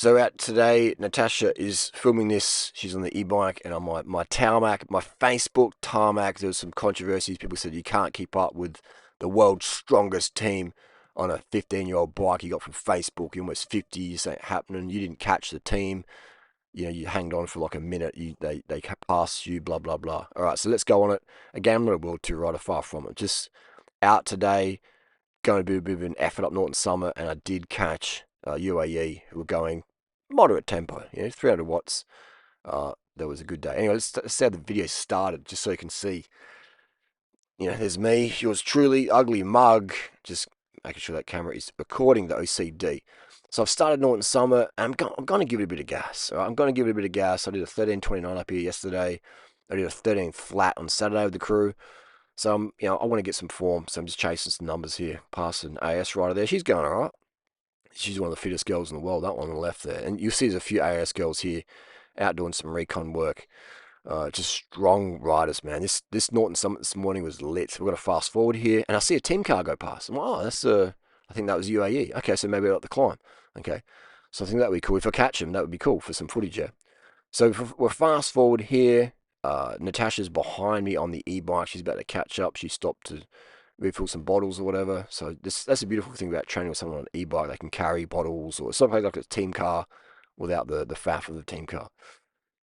So out today, Natasha is filming this. She's on the e-bike, and on my tarmac, my Facebook tarmac, there was some controversies. People said you can't keep up with the world's strongest team on a 15-year-old bike you got from Facebook. You're almost 50. You say it happening. You didn't catch the team. You know, you hanged on for like a minute. They passed you. Blah blah blah. All right, so let's go on it. Again, I'm not a World Tour rider, far from it. Just out today, going to be a bit of an effort up Norton Summit, and I did catch UAE, who were going moderate tempo, 300 watts. That was a good day. Anyway, let's see how the video started, just so you can see. There's me, yours truly, ugly mug, just making sure that camera is recording the OCD. So I've started Norton Summit, and I'm going to give it a bit of gas. All right? I'm going to give it a bit of gas. I did a 13:29 up here yesterday. I did a 13 flat on Saturday with the crew. So I want to get some form. So I'm just chasing some numbers here. Passing AS rider there. She's going all right. She's one of the fittest girls in the world. That one on the left there. And you'll see there's a few AS girls here out doing some recon work. Just strong riders, man. This Norton Summit this morning was lit. We're gonna fast forward here, and I see a team car go past. I'm like, oh, that's I think that was UAE. Okay, so maybe I got the climb. Okay, so I think that would be cool. If I catch him, that would be cool for some footage. Yeah. So we're fast forward here. Natasha's behind me on the e-bike. She's about to catch up. She stopped to refill some bottles or whatever. So that's a beautiful thing about training with someone on an e-bike. They can carry bottles, or something like a team car without the faff of the team car.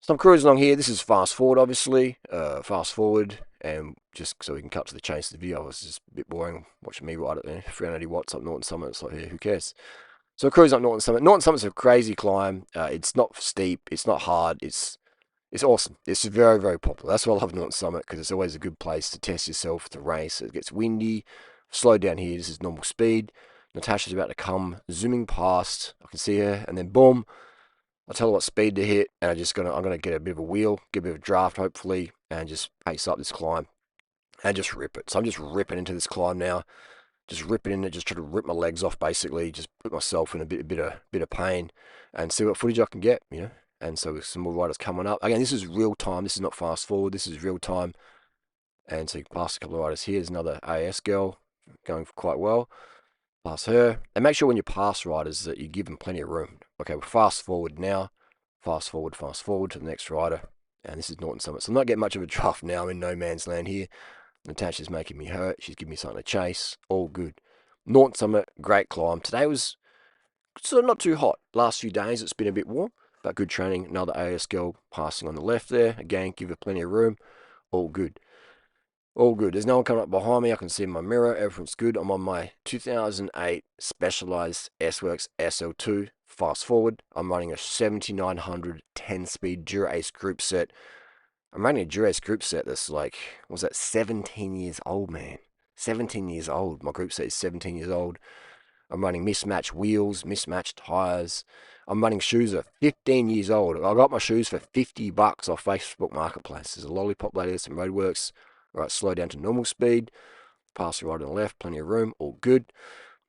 So I'm cruising along here. This is fast forward, obviously. Fast forward, and just so we can cut to the chase of the video. It's just a bit boring watching me ride it there. 380 watts up Norton Summit. It's like, yeah, who cares? So cruising up Norton Summit. Norton Summit's a crazy climb. It's not steep. It's not hard. It's awesome. It's very, very popular. That's why I love Norton Summit, because it's always a good place to test yourself, to race. It gets windy. Slow down here. This is normal speed. Natasha's about to come zooming past. I can see her, and then boom. I'll tell her what speed to hit, and I'm gonna get a bit of a wheel, get a bit of a draft hopefully, and just pace up this climb and just rip it. So I'm just ripping into this climb now, just ripping in it, just trying to rip my legs off basically, just put myself in a bit of pain, and see what footage I can get. And so with some more riders coming up. Again, this is real time. This is not fast forward. This is real time. And so you can pass a couple of riders here. There's another AS girl going quite well. Pass her. And make sure when you pass riders that you give them plenty of room. Okay, we're fast forward now. Fast forward to the next rider. And this is Norton Summit. So I'm not getting much of a draft now. I'm in no man's land here. Natasha's making me hurt. She's giving me something to chase. All good. Norton Summit, great climb. Today was sort of not too hot. Last few days it's been a bit warm, but good training. Another AS girl passing on the left there. Again, give her plenty of room. All good. All good. There's no one coming up behind me. I can see in my mirror. Everything's good. I'm on my 2008 Specialized S-Works SL2. Fast forward. I'm running a 7900 10-speed Dura-Ace group set. I'm running a Dura-Ace group set that's like, was that 17 years old, man? 17 years old. My group set is 17 years old. I'm running mismatched wheels, mismatched tires. I'm running shoes that are 15 years old. I got my shoes for $50 off Facebook Marketplace. There's a Lollipop lady, some Roadworks. All right, slow down to normal speed. Pass the right on the left, plenty of room, all good.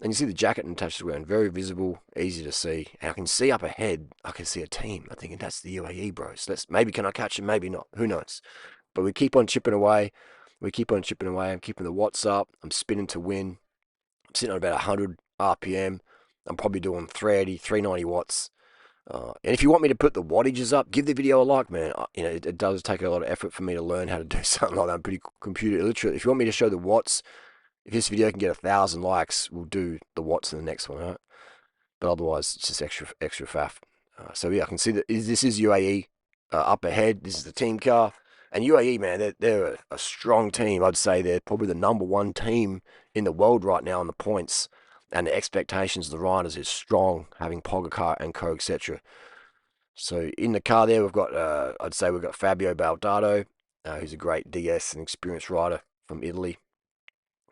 And you see the jacket Natasha's wearing, very visible, easy to see. And I can see up ahead, I can see a team. I'm thinking that's the UAE bros. Maybe can I catch them, maybe not. Who knows? But we keep on chipping away. I'm keeping the watts up. I'm spinning to win. I'm sitting on about 100 RPM. I'm probably doing 380, 390 watts. And if you want me to put the wattages up, give the video a like, man. It does take a lot of effort for me to learn how to do something like that. I'm pretty computer illiterate. If you want me to show the watts, if this video can get 1,000 likes, we'll do the watts in the next one, all right? But otherwise, it's just extra faff. So yeah, I can see that this is UAE up ahead. This is the team car. And UAE, man, they're a strong team. I'd say they're probably the #1 team in the world right now on the points. And the expectations of the riders is strong, having Pogacar and co, etc. So in the car there, we've got, I'd say we've got Fabio Baldado, who's a great DS and experienced rider from Italy,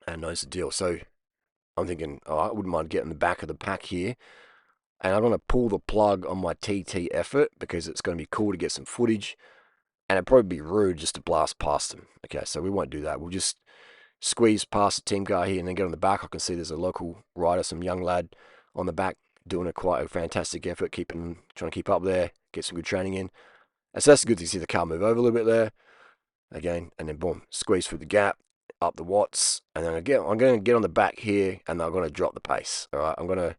and knows the deal. So I'm thinking, I wouldn't mind getting the back of the pack here. And I'm going to pull the plug on my TT effort, because it's going to be cool to get some footage. And it'd probably be rude just to blast past them. Okay, so we won't do that. We'll just squeeze past the team car here and then get on the back. I can see there's a local rider, some young lad on the back, doing quite a fantastic effort, trying to keep up there, get some good training in. And so that's good to see the car move over a little bit there. Again, and then boom, squeeze through the gap, up the watts, and then again, I'm going to get on the back here, and I'm going to drop the pace. All right, I'm going to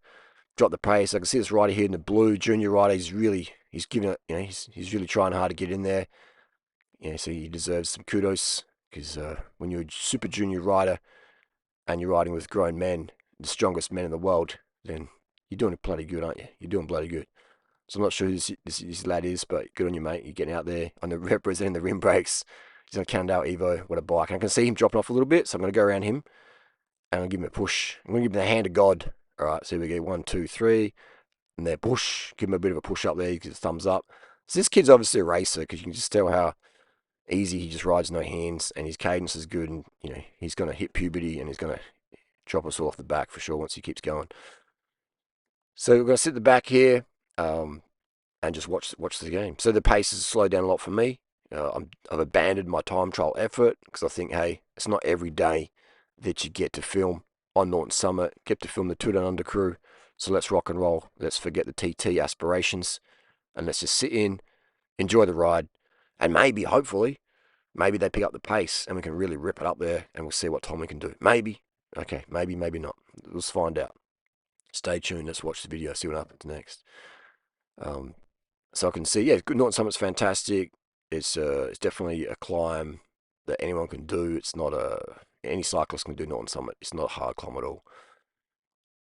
drop the pace. I can see this rider here in the blue, junior rider. He's giving it, he's really trying hard to get in there. So he deserves some kudos because when you're a super junior rider and you're riding with grown men, the strongest men in the world, then you're doing it bloody good, aren't you? You're doing bloody good. So I'm not sure who this lad is, but good on you, mate. You're getting out there on the representing the rim brakes. He's on Cannondale Evo. What a bike. And I can see him dropping off a little bit, so I'm going to go around him and I'll give him a push. I'm going to give him the hand of God. All right, so we go 1, 2, 3. And there, push. Give him a bit of a push up there. He gives a thumbs up. So this kid's obviously a racer because you can just tell how easy he just rides no hands and his cadence is good. And, he's going to hit puberty and he's going to drop us all off the back for sure once he keeps going. So we're going to sit at the back here. And just watch the game. So the pace has slowed down a lot for me. I've abandoned my time trial effort because I think, hey, it's not every day that you get to film on Norton Summit, get to film the Two Down Under crew. So let's rock and roll. Let's forget the TT aspirations and let's just sit in, enjoy the ride, and maybe, hopefully, maybe they pick up the pace and we can really rip it up there and we'll see what time we can do. Maybe. Okay, maybe not. Let's find out. Stay tuned. Let's watch the video, see what happens next. So I can see, good. Norton Summit's fantastic. It's definitely a climb that anyone can do. It's not any cyclist can do Norton Summit. It's not a hard climb at all.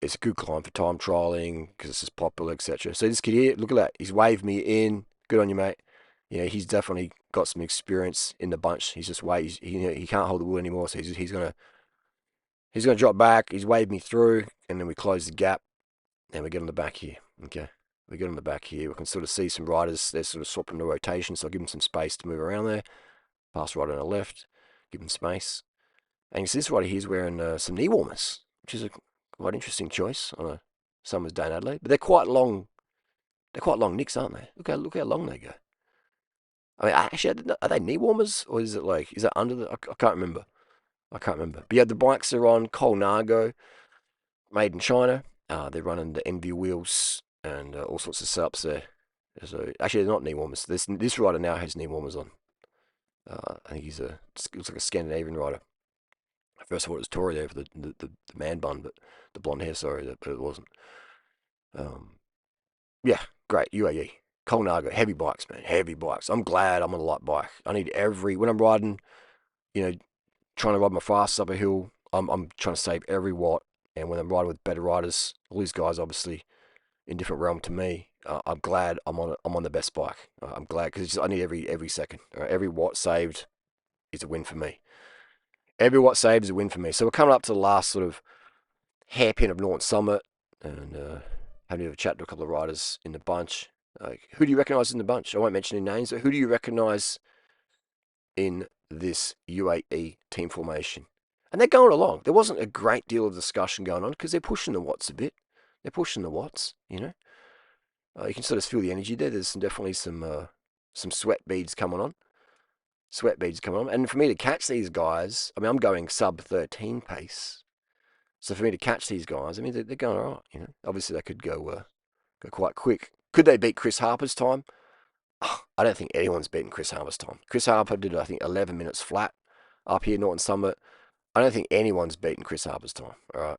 It's a good climb for time trialing because it's just popular, etc. So this kid here, look at that. He's waved me in. Good on you, mate. He's definitely got some experience in the bunch. He's just he can't hold the wheel anymore, so he's gonna drop back. He's waved me through, and then we close the gap, and we get on the back here. Okay. We get on the back here. We can sort of see some riders. They're sort of swapping the rotation, so I'll give them some space to move around there. Pass rider on the left. Give them space. And you see this rider here's wearing some knee warmers, which is a quite interesting choice on a summer's day in Adelaide. But they're quite long. They're quite long nicks, aren't they? Look how long they go. I mean, actually, are they knee warmers or is that under the? I can't remember. But yeah, the bikes are on Colnago, made in China. They're running the Envy wheels and all sorts of setups there. So actually, they're not knee warmers. This rider now has knee warmers on. I think he looks like a Scandinavian rider. At first I thought it was Tory there for the man bun, but the blonde hair, sorry, but it wasn't. Yeah, great, UAE. Colnago, heavy bikes, man, heavy bikes. I'm glad I'm on a light bike. I need when I'm riding, trying to ride my fastest up a hill, I'm trying to save every watt. And when I'm riding with better riders, all these guys obviously in different realm to me, I'm glad I'm on the best bike. I'm glad because I need every second. Right? Every watt saved is a win for me. Every watt saved is a win for me. So we're coming up to the last sort of hairpin of Norton Summit and having a chat to a couple of riders in the bunch. Who do you recognise in the bunch? I won't mention any names, but who do you recognise in this UAE team formation? And they're going along. There wasn't a great deal of discussion going on because they're pushing the watts a bit. They're pushing the watts, you can sort of feel the energy there. There's definitely some sweat beads coming on. And for me to catch these guys, I mean, I'm going sub 13 pace. So for me to catch these guys, I mean, they're going all right, Obviously, they could go quite quick. Could they beat Chris Harper's time? I don't think anyone's beaten Chris Harper's time. Chris Harper did, I think, 11 minutes flat up here, Norton Summit. I don't think anyone's beaten Chris Harper's time, all right?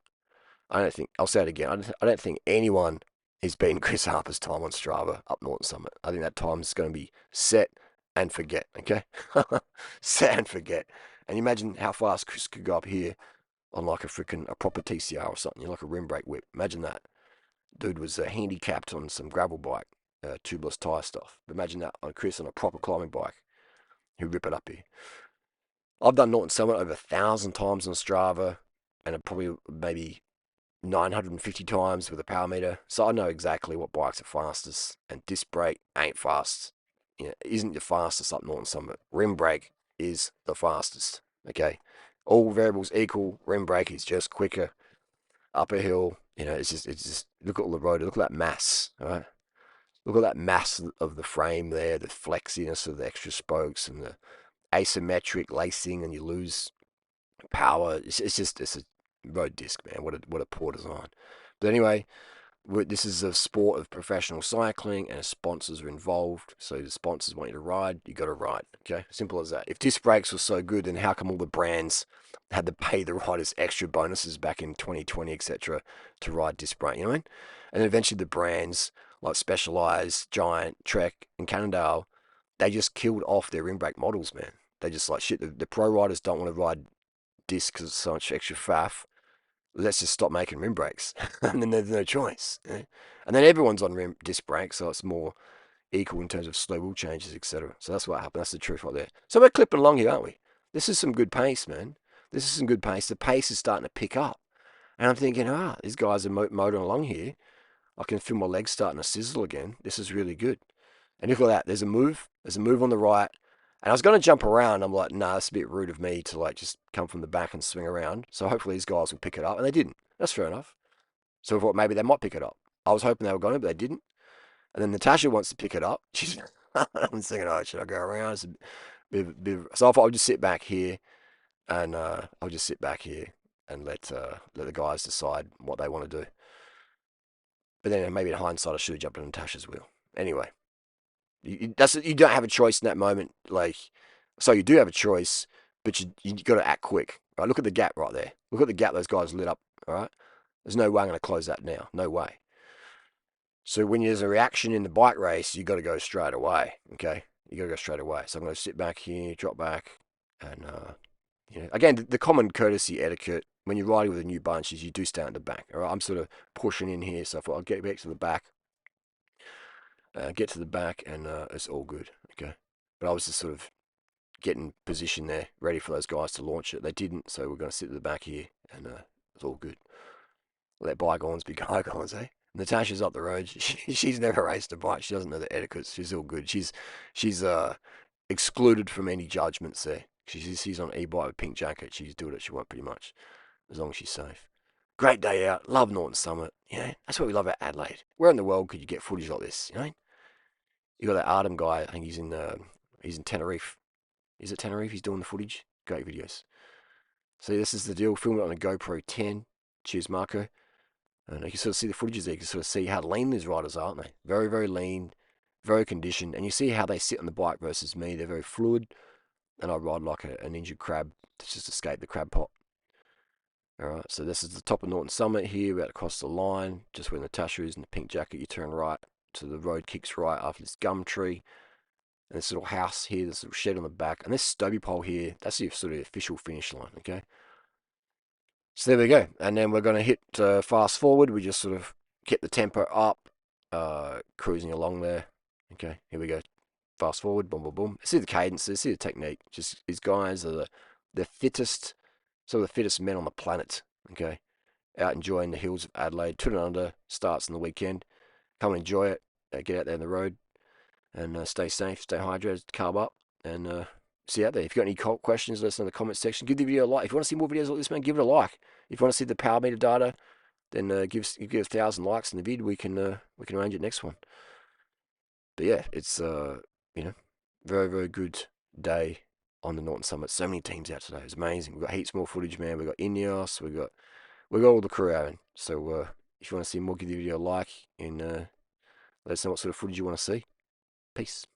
I'll say it again, I don't think anyone is beating Chris Harper's time on Strava up Norton Summit. I think that time's going to be set and forget, okay? Set and forget. And you imagine how fast Chris could go up here on like a proper TCR or something, like a rim brake whip. Imagine that. Dude was handicapped on some gravel bike, tubeless tyre stuff. But imagine that on Chris on a proper climbing bike. He'd rip it up here. I've done Norton Summit over 1,000 times on Strava and probably maybe 950 times with a power meter. So I know exactly what bikes are fastest. And disc brake ain't fast. Isn't the fastest up Norton Summit. Rim brake is the fastest. Okay. All variables equal. Rim brake is just quicker. Up a hill. It's just look at all the road. Look at that mass. All right. Look at that mass of the frame there, the flexiness of the extra spokes and the asymmetric lacing, and you lose power. It's a road disc, man. What a poor design. But anyway, this is a sport of professional cycling, and sponsors are involved. So the sponsors want you to ride, you got to ride. Okay, simple as that. If disc brakes were so good, then how come all the brands had to pay the riders extra bonuses back in 2020, etc., to ride disc brake? You know what I mean? And then eventually the brands like Specialized, Giant, Trek, and Cannondale, they just killed off their rim brake models, man. They just like shit. The pro riders don't want to ride disc because it's so much extra faff. Let's just stop making rim brakes, and then there's no choice. And then everyone's on rim disc brakes, so it's more equal in terms of slow wheel changes, etc. So that's what happened. That's the truth right there. So we're clipping along here, aren't we? This is some good pace, man. This is some good pace. The pace is starting to pick up, and I'm thinking, these guys are motoring along here. I can feel my legs starting to sizzle again. This is really good. And look at that. There's a move. There's a move on the right. And I was going to jump around. I'm like, nah, it's a bit rude of me to like just come from the back and swing around. So hopefully these guys will pick it up. And they didn't. That's fair enough. So I thought maybe they might pick it up. I was hoping they were going to, but they didn't. And then Natasha wants to pick it up. She's, I'm thinking, should I go around? It's a so I thought I'll just sit back here and I'll just sit back here and let the guys decide what they want to do. But then maybe in hindsight, I should have jumped on Natasha's wheel. Anyway, you don't have a choice in that moment. Like, so you do have a choice, but you got to act quick. Right? Look at the gap right there. Look at the gap those guys lit up. All right, there's no way I'm going to close that now. No way. So when there's a reaction in the bike race, you got to go straight away. Okay, you got to go straight away. So I'm going to sit back here, drop back, and again, the common courtesy etiquette when you're riding with a new bunch is you do stand at the back. All right, I'm sort of pushing in here, so I thought I'll get back to the back. And it's all good. Okay, but I was just sort of getting position there, ready for those guys to launch it. They didn't, so we're going to sit at the back here, and it's all good. Let bygones be bygones, eh? Natasha's up the road. She's never raced a bike. She doesn't know the etiquettes. She's all good. She's excluded from any judgments there. She's on e-bike with pink jacket. She's doing it. She won't pretty much, as long as she's safe. Great day out. Love Norton Summit. That's what we love about Adelaide. Where in the world could you get footage like this? You got that Artem guy. I think he's in Tenerife. Is it Tenerife? He's doing the footage. Great videos. See, this is the deal. Film it on a GoPro 10. Cheers, Marco. And you can sort of see the footages there. You can sort of see how lean these riders are, aren't they? Very, very lean, very conditioned. And you see how they sit on the bike versus me. They're very fluid. And I ride like an injured crab to just escape the crab pot. Alright, so this is the top of Norton Summit here. We're about to cross the line. Just where Natasha is in the pink jacket, you turn right to the road, kicks right after this gum tree. And this little house here, this little shed on the back. And this Stobie pole here, that's the sort of official finish line, okay? So there we go. And then we're going to hit fast forward. We just sort of kept the tempo up, cruising along there. Okay, here we go. Fast forward, boom, boom, boom. See the cadences, see the technique. Just these guys are the fittest, some of the fittest men on the planet. Okay, out enjoying the hills of Adelaide. 2 under starts on the weekend. Come and enjoy it. Get out there on the road and stay safe, stay hydrated, carb up, and see you out there. If you've got any questions, let us know in the comments section. Give the video a like. If you want to see more videos like this, man, give it a like. If you want to see the power meter data, then give 1,000 likes in the vid. We can arrange it next one. But yeah, it's very, very good day on the Norton Summit. So many teams out today. It's amazing. We've got heaps more footage, man. We've got Ineos. We've got all the crew out. So if you want to see more, give the video a like and let us know what sort of footage you want to see. Peace.